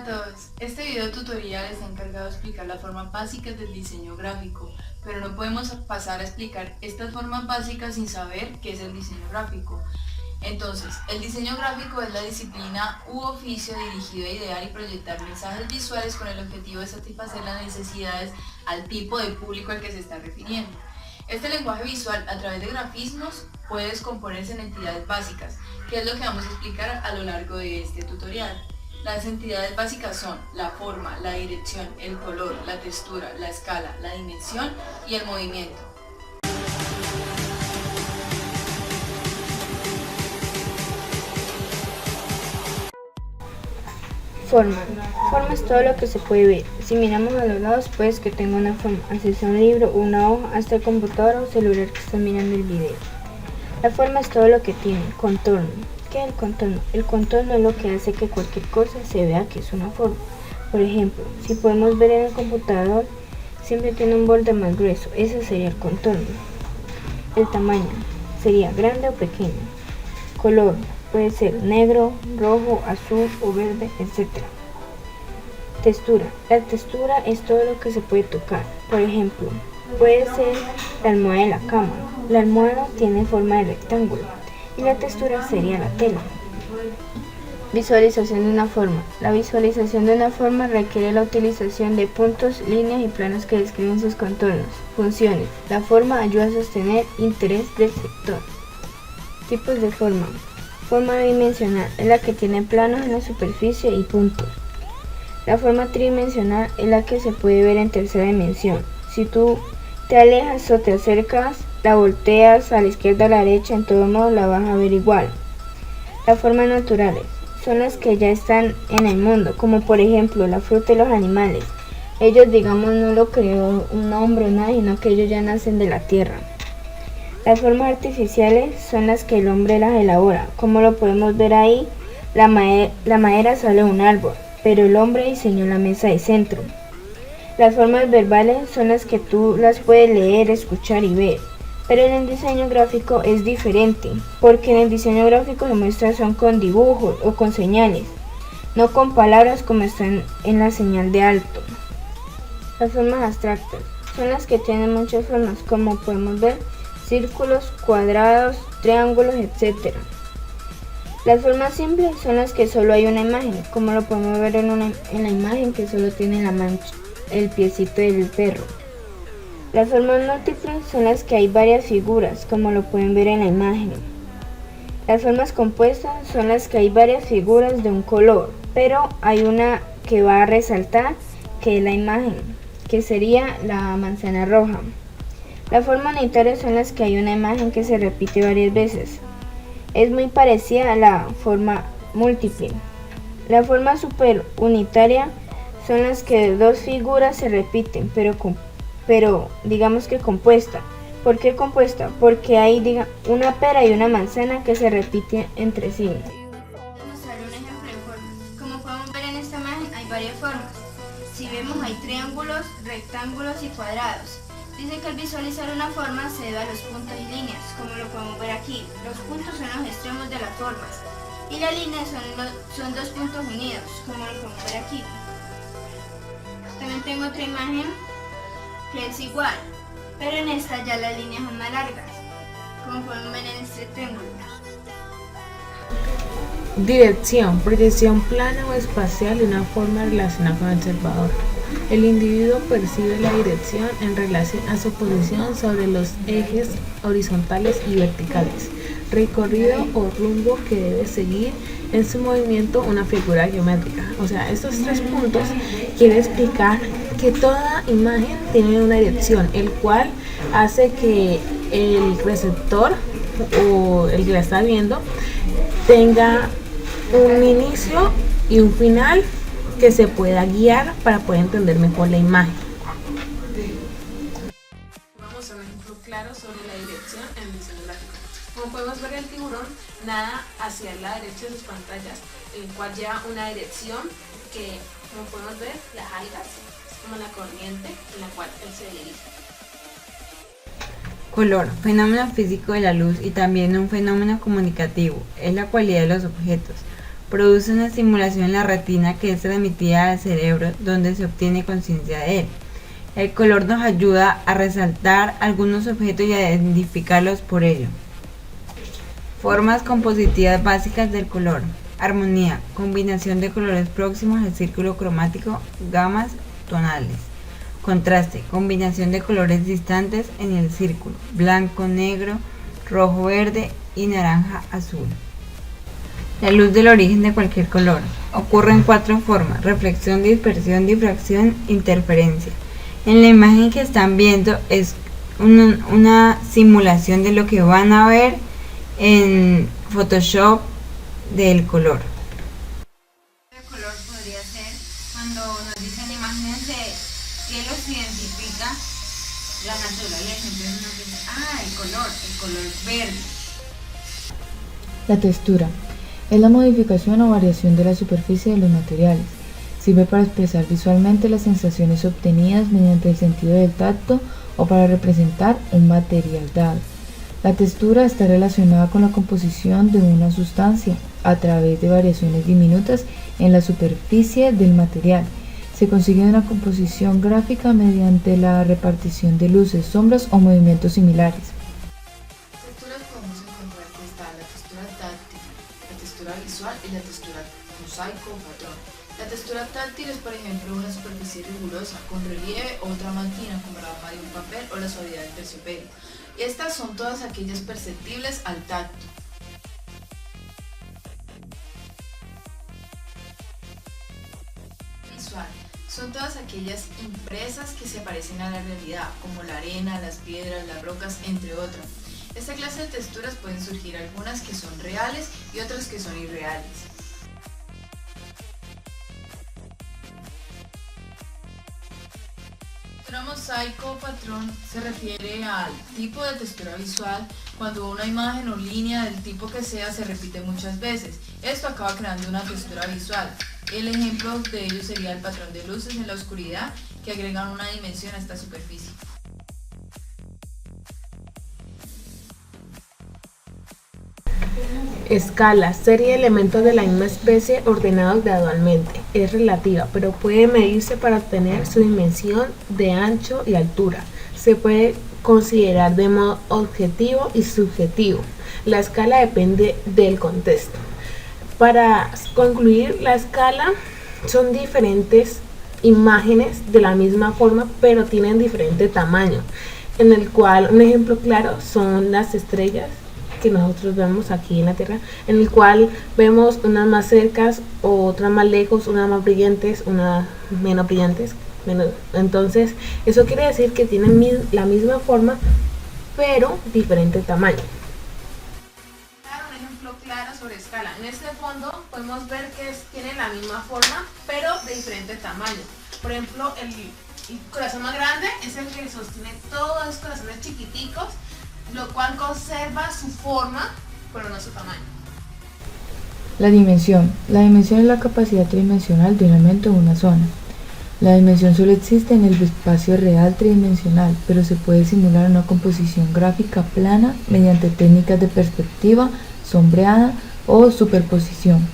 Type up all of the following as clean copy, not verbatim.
a todos. Este video tutorial está encargado de explicar las formas básicas del diseño gráfico, pero no podemos pasar a explicar estas formas básicas sin saber qué es el diseño gráfico. Entonces, el diseño gráfico es la disciplina u oficio dirigido a idear y proyectar mensajes visuales con el objetivo de satisfacer las necesidades al tipo de público al que se está refiriendo. Este lenguaje visual a través de grafismos puede descomponerse en entidades básicas, que es lo que vamos a explicar a lo largo de este tutorial. Las entidades básicas son la forma, la dirección, el color, la textura, la escala, la dimensión y el movimiento. Forma. Forma es todo lo que se puede ver. Si miramos a los lados, pues que tenga una forma, así sea un libro, una hoja, hasta el computador o celular que está mirando el video. La forma es todo lo que tiene. Contorno. ¿Qué es el contorno? El contorno es lo que hace que cualquier cosa se vea que es una forma. Por ejemplo, si podemos ver en el computador, siempre tiene un borde más grueso. Ese sería el contorno. El tamaño sería grande o pequeño. Color. Puede ser negro, rojo, azul o verde, etc. Textura. La textura es todo lo que se puede tocar. Por ejemplo, puede ser la almohada de la cama. La almohada tiene forma de rectángulo y la textura sería la tela. Visualización de una forma. La visualización de una forma requiere la utilización de puntos, líneas y planos que describen sus contornos. Funciones. La forma ayuda a sostener interés del sector. Tipos de forma. Forma bidimensional es la que tiene planos en la superficie y puntos. La forma tridimensional es la que se puede ver en tercera dimensión. Si tú te alejas o te acercas, la volteas a la izquierda o a la derecha, en todo modo la vas a ver igual. Las formas naturales son las que ya están en el mundo, como por ejemplo la fruta y los animales. Ellos, digamos, no lo creó un hombre o nada, sino que ellos ya nacen de la tierra. Las formas artificiales son las que el hombre las elabora. Como lo podemos ver ahí, la madera sale de un árbol, pero el hombre diseñó la mesa de centro. Las formas verbales son las que tú las puedes leer, escuchar y ver. Pero en el diseño gráfico es diferente, porque en el diseño gráfico se muestra son con dibujos o con señales, no con palabras como están en la señal de alto. Las formas abstractas son las que tienen muchas formas, como podemos ver, círculos, cuadrados, triángulos, etc. Las formas simples son las que solo hay una imagen, como lo podemos ver en la imagen que solo tiene la mancha, el piecito del perro. Las formas múltiples son las que hay varias figuras, como lo pueden ver en la imagen. Las formas compuestas son las que hay varias figuras de un color, pero hay una que va a resaltar, que es la imagen, que sería la manzana roja. Las formas unitarias son las que hay una imagen que se repite varias veces. Es muy parecida a la forma múltiple. La forma superunitaria son las que dos figuras se repiten, pero digamos que compuesta. ¿Por qué compuesta? Porque hay una pera y una manzana que se repiten entre sí. Voy a mostrar un ejemplo de formas. Como podemos ver en esta imagen hay varias formas. Si vemos hay triángulos, rectángulos y cuadrados. Dice que al visualizar una forma se debe a los puntos y líneas, como lo podemos ver aquí. Los puntos son los extremos de las formas y las líneas son dos puntos unidos, como lo podemos ver aquí. También tengo otra imagen que es igual, pero en esta ya las líneas son más largas, como podemos ver en este triángulo. Dirección, proyección plana o espacial de una forma relacionada con el observador. El individuo percibe la dirección en relación a su posición sobre los ejes horizontales y verticales, recorrido o rumbo que debe seguir en su movimiento una figura geométrica. O sea, estos tres puntos quiere explicar que toda imagen tiene una dirección, el cual hace que el receptor o el que la está viendo tenga un inicio y un final que se pueda guiar para poder entender mejor la imagen. Vamos a un ejemplo claro sobre la dirección en el diseño gráfico. Como podemos ver, el tiburón nada hacia la derecha de sus pantallas, el cual lleva una dirección que, como podemos ver, las algas es como la corriente en la cual él se dirige. Color, fenómeno físico de la luz y también un fenómeno comunicativo, es la cualidad de los objetos. produce una estimulación en la retina que es transmitida al cerebro, donde se obtiene conciencia de él. El color nos ayuda a resaltar algunos objetos y a identificarlos por ello. Formas compositivas básicas del color. Armonía, combinación de colores próximos al círculo cromático, gamas tonales. Contraste, combinación de colores distantes en el círculo, blanco, negro, rojo, verde y naranja, azul. La luz del origen de cualquier color. Ocurre en 4 formas: reflexión, dispersión, difracción, interferencia. En la imagen que están viendo es una simulación de lo que van a ver en Photoshop del color. El color podría ser cuando nos dicen imágenes de qué los identifica la naturaleza. Entonces nos dicen, el color verde. La textura es la modificación o variación de la superficie de los materiales. Sirve para expresar visualmente las sensaciones obtenidas mediante el sentido del tacto o para representar un material dado. La textura está relacionada con la composición de una sustancia a través de variaciones diminutas en la superficie del material. Se consigue una composición gráfica mediante la repartición de luces, sombras o movimientos similares. Texturas podemos encontrar que está la textura táctil, la textura visual y la textura mosaico o patrón. La textura táctil es, por ejemplo, una superficie rigurosa con relieve o tramontina como la hoja de un papel o la suavidad del terciopelo. Y estas son todas aquellas perceptibles al tacto. Visual son todas aquellas impresas que se parecen a la realidad, como la arena, las piedras, las rocas, entre otras. Esta clase de texturas pueden surgir algunas que son reales y otras que son irreales. Textura mosaico o patrón se refiere al tipo de textura visual cuando una imagen o línea del tipo que sea se repite muchas veces. Esto acaba creando una textura visual. El ejemplo de ello sería el patrón de luces en la oscuridad que agregan una dimensión a esta superficie. Escala, serie de elementos de la misma especie ordenados gradualmente. Es relativa, pero puede medirse para obtener su dimensión de ancho y altura. Se puede considerar de modo objetivo y subjetivo. La escala depende del contexto. Para concluir, la escala son diferentes imágenes de la misma forma, pero tienen diferente tamaño, en el cual un ejemplo claro son las estrellas que nosotros vemos aquí en la Tierra, en el cual vemos unas más cercas, otras más lejos, unas más brillantes, unas menos brillantes. Entonces, eso quiere decir que tienen la misma forma, pero diferente tamaño. Un ejemplo claro sobre escala. En este fondo podemos ver que tiene la misma forma, pero de diferente tamaño. Por ejemplo, el corazón más grande es el que sostiene todos los corazones chiquiticos, lo cual conserva su forma, pero no su tamaño. La dimensión. La dimensión es la capacidad tridimensional de un elemento o una zona. La dimensión solo existe en el espacio real tridimensional, pero se puede simular una composición gráfica plana mediante técnicas de perspectiva, sombreada o superposición.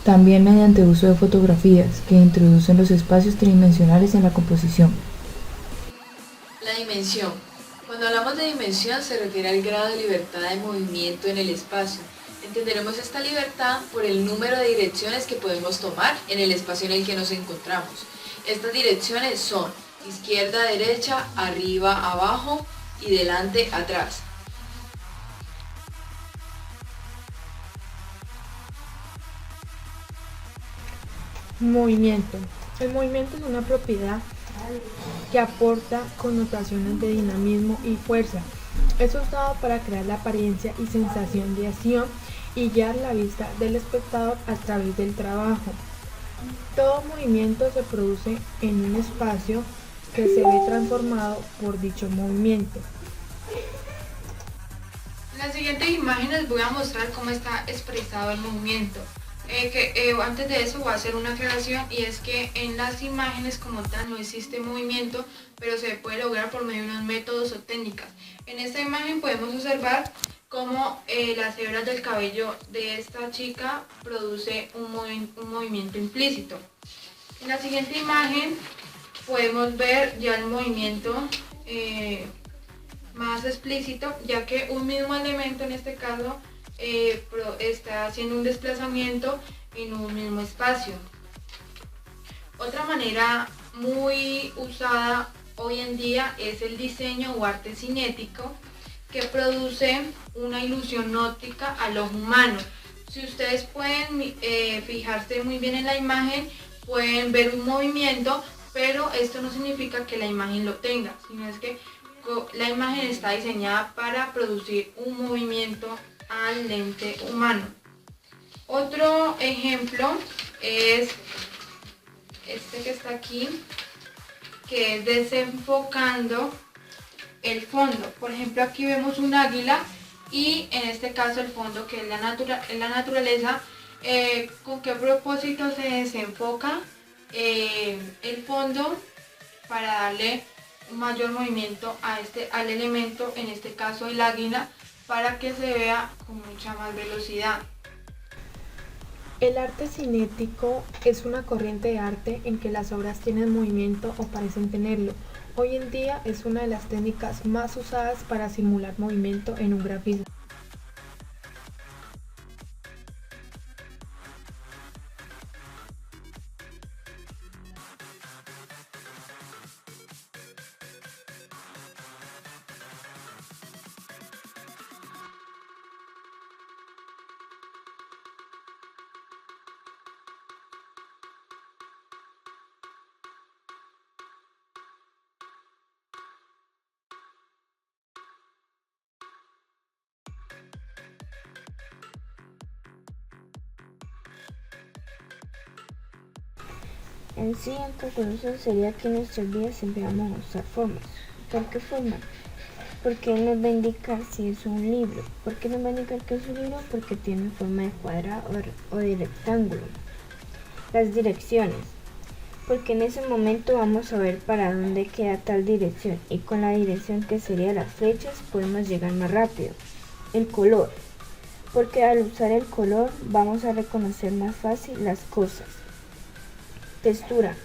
También mediante uso de fotografías que introducen los espacios tridimensionales en la composición. La dimensión. Cuando hablamos de dimensión se refiere al grado de libertad de movimiento en el espacio. Entenderemos esta libertad por el número de direcciones que podemos tomar en el espacio en el que nos encontramos. Estas direcciones son izquierda, derecha, arriba, abajo y delante, atrás. Movimiento. El movimiento es una propiedad que aporta connotaciones de dinamismo y fuerza. Es usado para crear la apariencia y sensación de acción y guiar la vista del espectador a través del trabajo. Todo movimiento se produce en un espacio que se ve transformado por dicho movimiento. En las siguientes imágenes voy a mostrar cómo está expresado el movimiento. Antes de eso voy a hacer una aclaración, y es que en las imágenes como tal no existe movimiento, pero se puede lograr por medio de unos métodos o técnicas. En esta imagen podemos observar cómo las hebras del cabello de esta chica produce un movimiento implícito. En la siguiente imagen podemos ver ya el movimiento más explícito, ya que un mismo elemento, en este caso, está haciendo un desplazamiento en un mismo espacio. Otra manera muy usada hoy en día es el diseño o arte cinético, que produce una ilusión óptica al ojo humano. Si ustedes pueden fijarse muy bien en la imagen, pueden ver un movimiento, pero esto no significa que la imagen lo tenga, sino es que la imagen está diseñada para producir un movimiento al lente humano. Otro ejemplo es este que está aquí, que es desenfocando el fondo. Por ejemplo, aquí vemos un águila, y en este caso el fondo, que es la naturaleza. ¿Con qué propósito se desenfoca el fondo? Para darle un mayor movimiento al elemento, en este caso el águila, para que se vea con mucha más velocidad. El arte cinético es una corriente de arte en que las obras tienen movimiento o parecen tenerlo. Hoy en día es una de las técnicas más usadas para simular movimiento en un grafismo. En sí, en conclusión, sería que en nuestras vidas siempre vamos a usar formas. ¿Por qué forma? Porque nos va a indicar si es un libro. ¿Por qué nos va a indicar que es un libro? Porque tiene forma de cuadrado o de rectángulo. Las direcciones. Porque en ese momento vamos a ver para dónde queda tal dirección, y con la dirección, que sería las flechas, podemos llegar más rápido. El color. Porque al usar el color vamos a reconocer más fácil las cosas. Textura,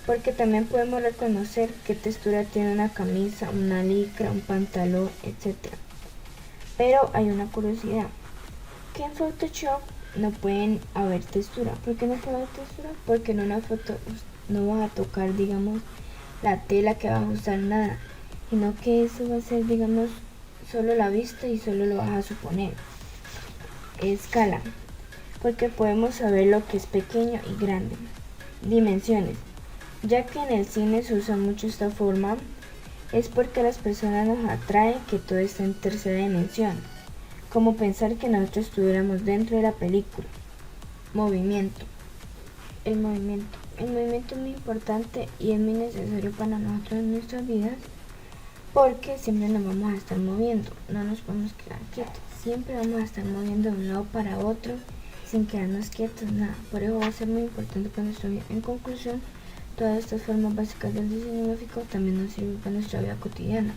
porque también podemos reconocer qué textura tiene una camisa, una licra, un pantalón, etc. Pero hay una curiosidad, que en Photoshop no pueden haber textura. ¿Por qué no puede haber textura? Porque en una foto no va a tocar, digamos, la tela que va a usar, nada, sino que eso va a ser, digamos, solo la vista y solo lo vas a suponer. Escala, porque podemos saber lo que es pequeño y grande. Dimensiones, ya que en el cine se usa mucho esta forma, es porque a las personas nos atrae que todo está en tercera dimensión, como pensar que nosotros estuviéramos dentro de la película. Movimiento. El movimiento es muy importante y es muy necesario para nosotros en nuestras vidas, porque siempre nos vamos a estar moviendo, no nos podemos quedar quietos, siempre vamos a estar moviendo de un lado para otro, sin quedarnos quietos, nada. Por eso va a ser muy importante para nuestra vida. En conclusión, todas estas formas básicas del diseño gráfico también nos sirven para nuestra vida cotidiana.